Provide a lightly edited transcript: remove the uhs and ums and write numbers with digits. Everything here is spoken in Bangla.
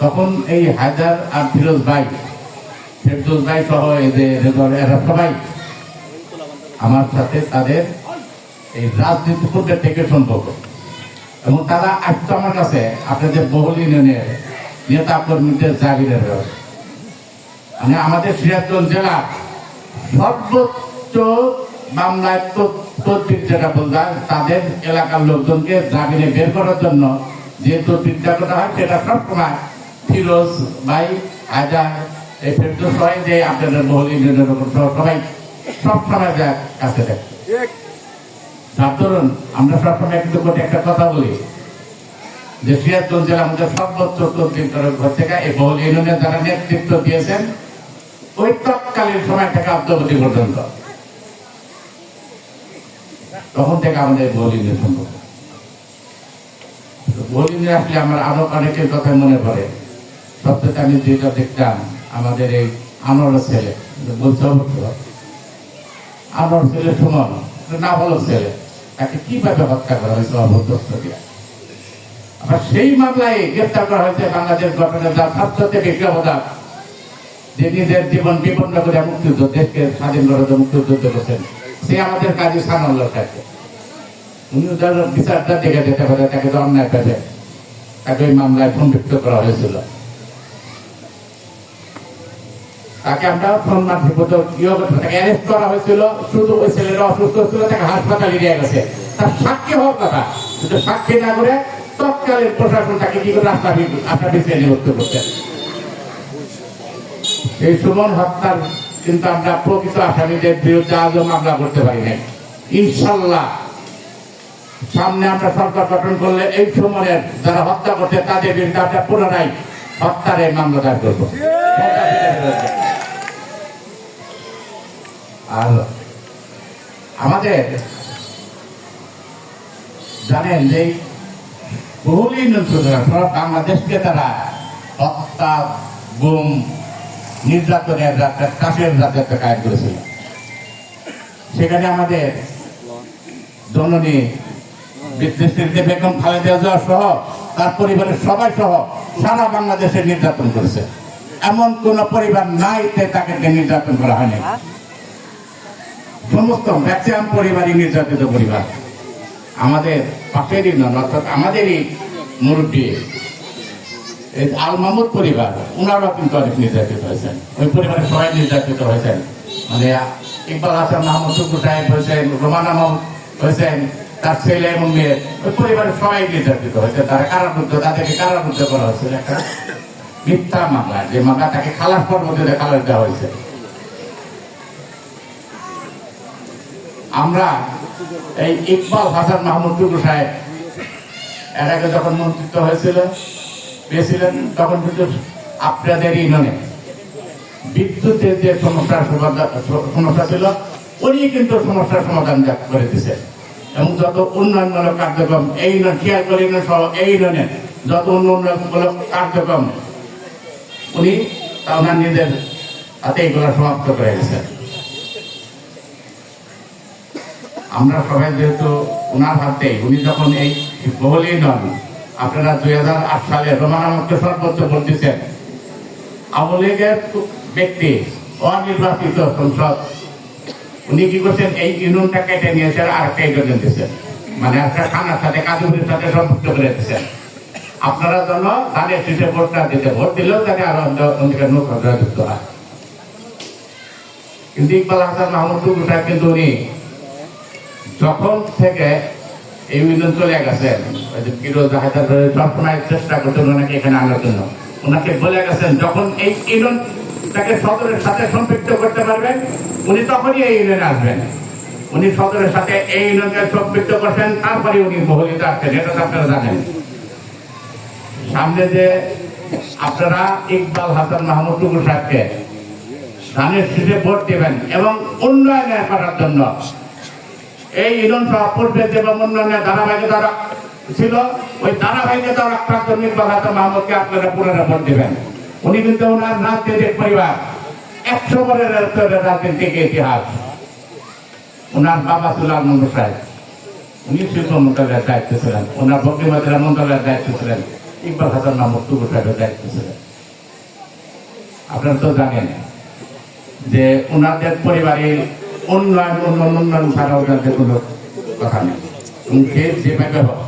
তখন এই হায়দার আর ফিরোজ ভাই সহ এরা সবাই আমার সাথে তাদের এই রাজনীতি পূর্বের থেকে সম্পর্ক, এবং তারা আসতো আমার কাছে আপনাদের বহুল ইউনিয়নের নেতা কর্মীদের জাগিরের ব্যবস্থা। মানে আমাদের সিরাজগঞ্জ জেলা সর্বোচ্চ মামলায় তদবির যেটা বললাম, তাদের এলাকার লোকজনকে জামিনে বের করার জন্য যে তদবিরটা করা হয় সেটা সবসময় ফিরোজ ভাই, হায়দার, এই ফেরদৌস সবাই যে আপনাদের বহুল ইউনিয়নের উপর সবাই সবসময় কাছে দেখে। তার ধরুন আমরা সবসময় কিন্তু একটা কথা বলি যে সিরাজগঞ্জ জেলা আমাদের সর্বোচ্চ তদবির ঘর থেকে এই বহুল ইউনিয়নের যারা নেতৃত্ব দিয়েছেন ওই তৎকালীন সময় থেকে অদ্যাবধি পর্যন্ত, তখন থেকে আমাদের বহুল ইউনিয়ন সম্পর্ক। বহুল ইউনিয়ন আসলে আমার আরো অনেকের কথা মনে পড়ে। সবচেয়ে আমি যেটা দেখতাম আমাদের এই আনোয়ার ছেলে বলতে আনোয়ার ছেলে সুমন না বলো ছেলে, তাকে কিভাবে হত্যা করা হয়েছে অবদ্ধ দিয়ে। আবার সেই মামলায় গ্রেফতার করা হয়েছে বাংলাদেশ গঠনের যা সবচেয়ে বেশি অবদান, যে নিজের জীবন বিপন্ন করে মুক্তিযুদ্ধ, দেশকে স্বাধীন করার মুক্তিযুদ্ধ করছেন, সে আমাদের কাজী সানাউল্লাহ সাহেব। উনি বিচারটা দেখে যেতে পারে, তাকে তো অন্যায় পেলে তাকে ওই মামলায় সম্পৃক্ত করা হয়েছিল। তাকে আমরা সম্মান তাকে অ্যারেস্ট করা হয়েছিল, শুধু ওই ছেলেরা অসুস্থ ছিল, তাকে হাসপাতালে নিয়ে গেছে। তার সাক্ষী হওয়ার কথা, কিন্তু সাক্ষী না করে তৎকালীন প্রশাসন তাকে কি করে আপনার বিচারে নিযুক্ত করছেন। এই সুমন হত্যার কিন্তু আমরা প্রকৃত আসামিদের বিরুদ্ধে আজও মামলা করতে পারি নাই। ইনশাল্লাহ সামনে আমরা সরকার গঠন করলে এই সুমনের যারা হত্যা করছে তাদের বিরুদ্ধে আমরা পুনরায় হত্যার এই মামলা দায়ের করবো। আর আমাদের জানেন যে বহুল ইউনিয়ন সারা বাংলাদেশকে তারা হত্যা, গুম, নির্যাতনের কাশের রাজ্যে কায়েম করেছিল। সেখানে আমাদের জননী বিদেশে বেগম খালেদা জিয়া সহ তার পরিবারের সবাই সহ সারা বাংলাদেশে নির্যাতন করেছে। এমন কোন পরিবার নাই যে তাকে নির্যাতন করা হয়নি। সমস্ত ম্যাক্সিমাম পরিবারই নির্যাতিত পরিবার। আমাদের পাশেরই নন, অর্থাৎ আমাদেরই মুরব্বী আল মাহমুদ পরিবার, ওনারাও কিন্তু অনেক নির্যাতিত হয়েছেন। ওই পরিবারের সবাই নির্যাতিত হয়েছেন। মানে ইকবাল হাসান মাহমুদ টুকু সাহেব হয়েছেন, রোমানা মাহমুদ হয়েছেন, তার ছেলে এবং মেয়ে, ওই পরিবারের সবাই নির্যাতিত হয়েছে। তাদেরকে কারারুদ্ধ করা হয়েছিল একটা মিথ্যা মামলা, যে মামলা তাকে খালাস পরবর্তীতে খালাস দেওয়া হয়েছে। আমরা এই ইকবাল হাসান মাহমুদ টুকু সাহেব এর আগে যখন মন্ত্রিত্ব হয়েছিল পেয়েছিলেন, তখন কিন্তু আপনাদের ইউনিয়নে বিদ্যুতের যে সমস্যা ছিল উনি কিন্তু সমস্যার সমাধান করে দিচ্ছেন। এবং যত উন্নয়নমূলক কার্যক্রম এই খেয়ালকর ইউনিয়ন সহ এই ইউনিয়নে যত উন্নয়নমূলক কার্যক্রম উনি ওনার নিজের হাতে এইগুলো সমাপ্ত করে গেছেন। আমরা সবাই যেহেতু ওনার হাতে, উনি যখন এই বহুলই নন, আপনারা 2008 সালে রোমানামকে সর্বোচ্চ ভোট দিচ্ছেন, আওয়ামী লীগের ব্যক্তি অনির্বাচিত সংসদ উনি কি করছেন, এই ইউনিয়নটা কেটে নিয়েছেন আর একটা ইউনিয়ন দিচ্ছেন, মানে একটা থানার সাথে কাজুপুরের সাথে সম্পৃক্ত করে দিচ্ছেন। আপনারা জন্য ধানের শীষে ভোটটা দিতে, ভোট দিলেও তাকে আরো নৌকা যুক্ত হয়। কিন্তু ইকবাল হাসান মাহমুদ টুকু সাহেব কিন্তু উনি যখন থেকে এই ইউনিয়ন চলে গেছেন, সবসময় চেষ্টা করছেন ওনাকে এখানে আনার জন্য। ওনাকে বলে গেছেন যখন এই ইউনিয়নটাকে সদরের সাথে সম্পৃক্ত করতে পারবেন উনি তখনই এই ইউনিয়নে আসবেন। উনি সদরের সাথে এই ইউনিয়নকে সম্পৃক্ত করছেন, তারপরে উনি বহুলিতে আসছেন। এটা তো আপনারা জানেন। সামনে যে আপনারা ইকবাল হাসান মাহমুদ টুকু সাহেবকে ধানের শীষে ভোট দেবেন এবং উন্নয়নের করার জন্য এই ইউনিয়ন সহ পূর্বে যেমন উন্নয়নের ধারাবাহিকতা ছিল, ওই ধারাবাহিকতা রক্ষার জন্য ইকবাল হাসান মাহমুদকে আপনারা পুনরায় ভোট দেবেন। উনি কিন্তু ওনার রাজনৈতিক পরিবার 100 বছরের রাজনৈতিক ইতিহাস। ওনার বাবা ছিল আলমন্দ সাহেব, উনি শিল্প মন্ত্রণালয়ের দায়িত্ব ছিলেন, ওনার বঙ্কিমতলা মন্ত্রণালয়ের দায়িত্ব ছিলেন। ইকবাল হাসান নামক টুকু সাহেবের দায়িত্ব ছিলেন। আপনারা তো জানেন যে ওনাদের পরিবারের উন্নয়ন ছাড়া ওনাদের কোনো কথা নেই। যেভাবে হোক